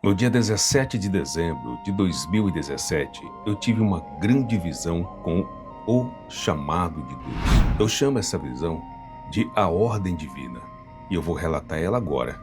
No dia 17 de dezembro de 2017, eu tive uma grande visão com o chamado de Deus. Eu chamo essa visão de a ordem divina e eu vou relatar ela agora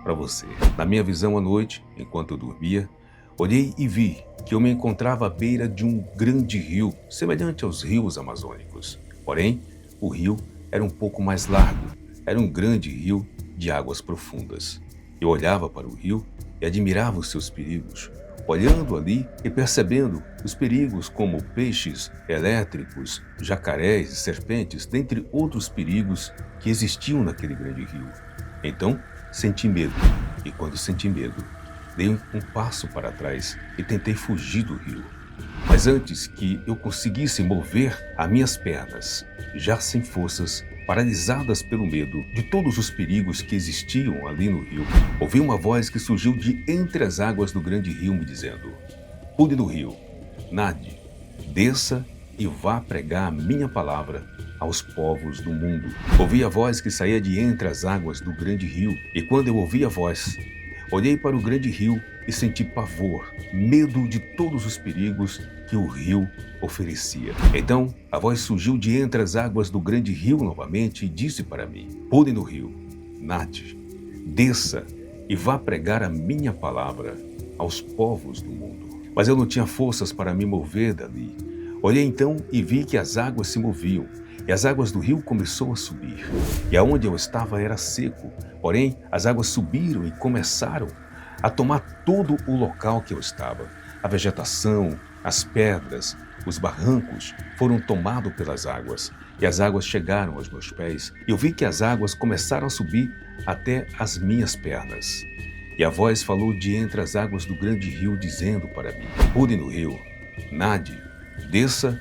para você. Na minha visão à noite, enquanto eu dormia, olhei e vi que eu me encontrava à beira de um grande rio, semelhante aos rios amazônicos. Porém, o rio era um pouco mais largo, era um grande rio de águas profundas. Eu olhava para o rio e admirava os seus perigos, olhando ali e percebendo os perigos como peixes elétricos, jacarés e serpentes, dentre outros perigos que existiam naquele grande rio. Então, senti medo, e quando senti medo, dei um passo para trás e tentei fugir do rio. Mas antes que eu conseguisse mover as minhas pernas, já sem forças, paralisadas pelo medo de todos os perigos que existiam ali no rio, ouvi uma voz que surgiu de entre as águas do grande rio me dizendo: "Pule no rio, nade, desça e vá pregar a minha palavra aos povos do mundo." Ouvi a voz que saía de entre as águas do grande rio, e quando eu ouvi a voz, olhei para o grande rio e senti pavor, medo de todos os perigos que o rio oferecia. Então, a voz surgiu de entre as águas do grande rio novamente e disse para mim: "Pule no rio, nade, desça e vá pregar a minha palavra aos povos do mundo." Mas eu não tinha forças para me mover dali. Olhei então e vi que as águas se moviam, e as águas do rio começaram a subir. E aonde eu estava era seco, porém as águas subiram e começaram a tomar todo o local que eu estava. A vegetação, as pedras, os barrancos foram tomados pelas águas, e as águas chegaram aos meus pés, e eu vi que as águas começaram a subir até as minhas pernas. E a voz falou de entre as águas do grande rio, dizendo para mim: "Pule no rio, nade, desça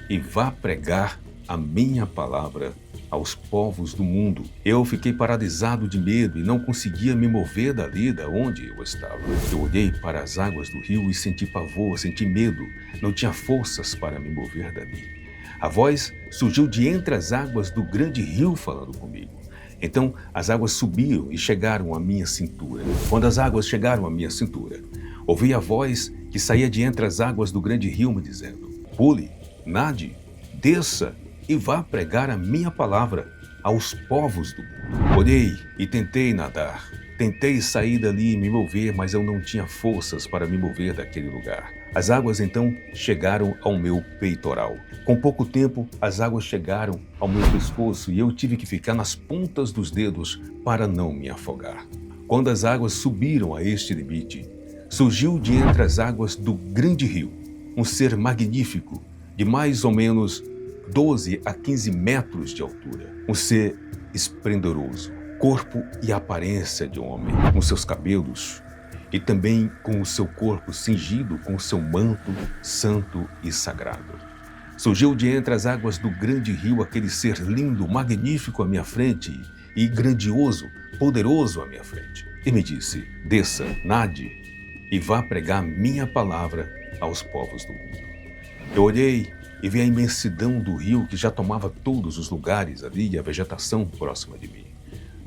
e vá pregar a minha palavra aos povos do mundo." Eu fiquei paralisado de medo e não conseguia me mover dali da onde eu estava. Eu olhei para as águas do rio e senti pavor, senti medo, não tinha forças para me mover dali. A voz surgiu de entre as águas do grande rio falando comigo. Então as águas subiam e chegaram à minha cintura. Quando as águas chegaram à minha cintura, ouvi a voz que saía de entre as águas do grande rio me dizendo: "Pule, nade, desça e vá pregar a minha palavra aos povos do mundo." Olhei e tentei nadar. Tentei sair dali e me mover, mas eu não tinha forças para me mover daquele lugar. As águas então chegaram ao meu peitoral. Com pouco tempo, as águas chegaram ao meu pescoço e eu tive que ficar nas pontas dos dedos para não me afogar. Quando as águas subiram a este limite, surgiu de entre as águas do grande rio um ser magnífico, de mais ou menos 12 a 15 metros de altura. Um ser esplendoroso, corpo e aparência de homem, com seus cabelos e também com o seu corpo cingido com o seu manto santo e sagrado. Surgiu de entre as águas do grande rio aquele ser lindo, magnífico à minha frente e grandioso, poderoso à minha frente. E me disse: "Desça, nade e vá pregar minha palavra aos povos do mundo." Eu olhei e vi a imensidão do rio que já tomava todos os lugares ali e a vegetação próxima de mim.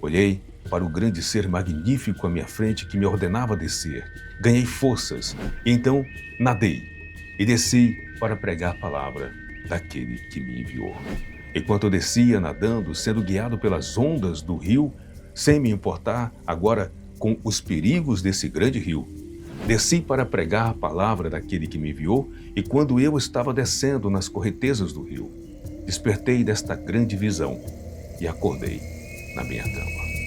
Olhei para o grande ser magnífico à minha frente que me ordenava descer. Ganhei forças e então nadei e desci para pregar a palavra daquele que me enviou. Enquanto eu descia nadando, sendo guiado pelas ondas do rio, sem me importar agora com os perigos desse grande rio, desci para pregar a palavra daquele que me enviou, e quando eu estava descendo nas correntezas do rio, despertei desta grande visão e acordei na minha cama.